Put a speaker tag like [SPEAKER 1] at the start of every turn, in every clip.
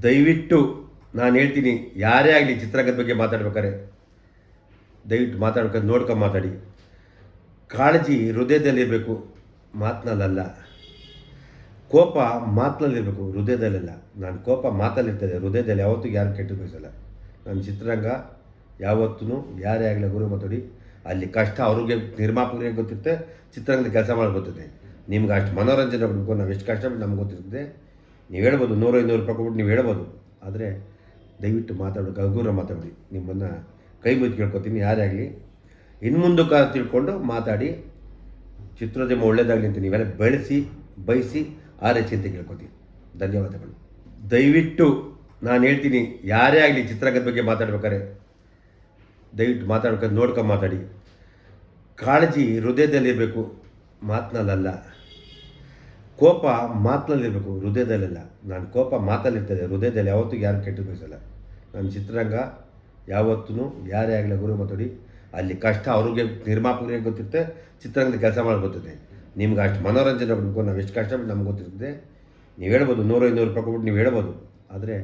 [SPEAKER 1] ದಯವಿಟ್ಟು ನಾನು ಹೇಳ್ತೀನಿ, ಯಾರೇ ಆಗಲಿ ಚಿತ್ರರಂಗದ ಬಗ್ಗೆ ಮಾತಾಡ್ಬೇಕಾದ್ರೆ ದಯವಿಟ್ಟು ಮಾತಾಡ್ಕೊಂಡು ನೋಡ್ಕೊಂಡು ಮಾತಾಡಿ. ಕಾಳಜಿ ಹೃದಯದಲ್ಲಿರಬೇಕು, ಮಾತಿನಲ್ಲ. ಕೋಪ ಮಾತಿನಲ್ಲಿರಬೇಕು, ಹೃದಯದಲ್ಲ. ನಾನು ಕೋಪ ಮಾತಲ್ಲಿರ್ತದೆ, ಹೃದಯದಲ್ಲಿ ಯಾವತ್ತೂ ಯಾರು ಕೆಟ್ಟು ಬಯಸಲ್ಲ. ನನ್ನ ಚಿತ್ರರಂಗ ಯಾವತ್ತೂ ಯಾರೇ ಆಗಲಿ ಗುರು ಮಾತಾಡಿ, ಅಲ್ಲಿ ಕಷ್ಟ ಅವ್ರಿಗೆ ನಿರ್ಮಾಪಕರಿಗೆ ಗೊತ್ತಿರುತ್ತೆ, ಚಿತ್ರರಂಗದ ಕೆಲಸ ಮಾಡೋದು ಗೊತ್ತಿದೆ. ನಿಮ್ಗೆ ಅಷ್ಟು ಮನೋರಂಜನೆ ಕೊಡಬೇಕು, ನಾವು ಎಷ್ಟು ಕಷ್ಟಪಟ್ಟು ನಮ್ಗೆ ಗೊತ್ತಿರ್ತದೆ. ನೀವು ಹೇಳ್ಬೋದು 100-200 ರೂಪಾಯಿ ಕೊಟ್ಬಿಟ್ಟು ನೀವು ಹೇಳ್ಬೋದು, ಆದರೆ ದಯವಿಟ್ಟು ಮಾತಾಡೋಕೆ ಹಗುರ ಮಾತಾಡಿ. ನಿಮ್ಮನ್ನು ಕೈ ಮುಗಿದು ಕೇಳ್ಕೊತೀನಿ, ಯಾರೇ ಆಗಲಿ ಇನ್ನು ಮುಂದಕ್ಕೆ ತಿಳ್ಕೊಂಡು ಮಾತಾಡಿ. ಚಿತ್ರೋದ್ಯಮ ಒಳ್ಳೇದಾಗಲಿ ಅಂತ ನೀವೆಲ್ಲ ಬೆಳೆಸಿ ಬಯಸಿ ಆರೈಸಿ ಅಂತ ಕೇಳ್ಕೊತೀನಿ. ಧನ್ಯವಾದಗಳು. ದಯವಿಟ್ಟು ನಾನು ಹೇಳ್ತೀನಿ, ಯಾರೇ ಆಗಲಿ ಚಿತ್ರರಂಗದ ಬಗ್ಗೆ ಮಾತಾಡ್ಬೇಕಾದ್ರೆ ದಯವಿಟ್ಟು ಮಾತಾಡ್ಕೊಂಡು ನೋಡ್ಕೊಂಡು ಮಾತಾಡಿ. ಕಾಳಜಿ ಹೃದಯದಲ್ಲಿರಬೇಕು, ಮಾತಿನಲ್ಲ. ಕೋಪ ಮಾತಿನಲ್ಲಿರಬೇಕು, ಹೃದಯದಲ್ಲ. ನಾನು ಕೋಪ ಮಾತಲ್ಲಿರ್ತದೆ, ಹೃದಯದಲ್ಲಿ ಯಾವತ್ತೂ ಯಾರು ಕೆಟ್ಟು ಬಯಸಲ್ಲ. ನನ್ನ ಚಿತ್ರರಂಗ ಯಾವತ್ತೂ ಯಾರೇ ಆಗಲಿ ಗುರು ಮಾತಾಡಿ, ಅಲ್ಲಿ ಕಷ್ಟ ಅವ್ರಿಗೆ ನಿರ್ಮಾಪಕರಿಗೆ ಗೊತ್ತಿರುತ್ತೆ, ಚಿತ್ರರಂಗದ ಕೆಲಸ ಮಾಡೋದು ಗೊತ್ತಿದೆ. ನಿಮ್ಗೆ ಅಷ್ಟು ಮನೋರಂಜನೆ ಕೊಡಬೇಕು, ನಾವು ಎಷ್ಟು ಕಷ್ಟಪಟ್ಟು ನಮ್ಗೆ ಗೊತ್ತಿರ್ತದೆ. ನೀವು ಹೇಳ್ಬೋದು 100-200 ರೂಪಾಯಿ ಕೊಟ್ಬಿಟ್ಟು ನೀವು ಹೇಳ್ಬೋದು, ಆದರೆ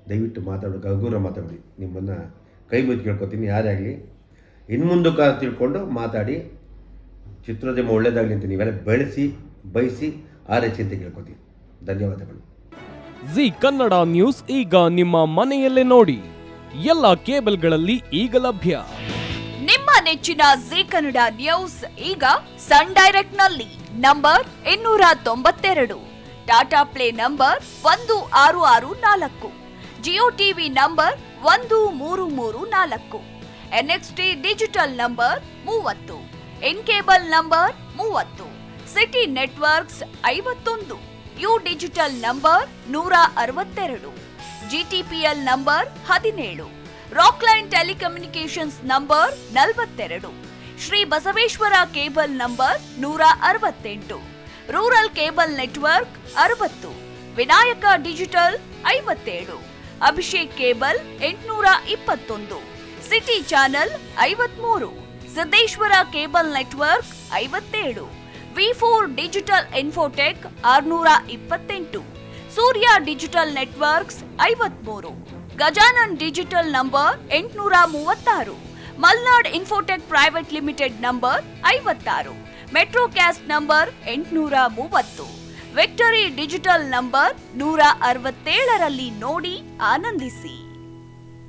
[SPEAKER 1] ದಯವಿಟ್ಟು ಮಾತಾಡೋಕೆ ಹಗುರ ಮಾತಾಡಿ. ನಿಮ್ಮನ್ನು ಕೈ ಮುಗಿದು ಕೇಳ್ಕೊತೀನಿ, ಯಾರೇ ಆಗಲಿ ಇನ್ನು ಮುಂದಕ್ಕೆ ತಿಳ್ಕೊಂಡು ಮಾತಾಡಿ. ಚಿತ್ರೋದ್ಯಮ ಒಳ್ಳೇದಾಗಲಿ ಅಂತ ನೀವೆಲ್ಲ ಬೆಳೆಸಿ ಬಯಸಿ ಆರೈಸಿ ಅಂತ ಕೇಳ್ಕೊತೀನಿ. ಧನ್ಯವಾದಗಳು.
[SPEAKER 2] ಜಿ ಕನ್ನಡ ನ್ಯೂಸ್ ಈಗ ನಿಮ್ಮ ಮನೆಯಲ್ಲೇ ನೋಡಿ, ಎಲ್ಲ ಕೇಬಲ್ಗಳಲ್ಲಿ ಈಗ ಲಭ್ಯ.
[SPEAKER 3] ನಿಮ್ಮ ನೆಚ್ಚಿನ ಜಿ ಕನ್ನಡ ನ್ಯೂಸ್ ಈಗ ಸನ್ ಡೈರೆಕ್ಟ್ ನಲ್ಲಿ number 292, Tata play number 1664, Jio TV number 1334, NXT digital number 30, in cable number 30, city networks 51, U digital number 162, GTPL number 17, Rockline telecommunications number 42, Shri Basaveshwara cable number 168, rural cable network 60, Vinayaka digital 57, Abhishek cable 821, city channel 53, Siddeshwara cable network 57, V4 digital Infotech 628, Surya digital networks 53, Gajanan digital number 836, Malnad infotech private limited number 56, metrocast number 830, victory digital number 167ರಲ್ಲಿ ನೋಡಿ ಆನಂದಿಸಿ.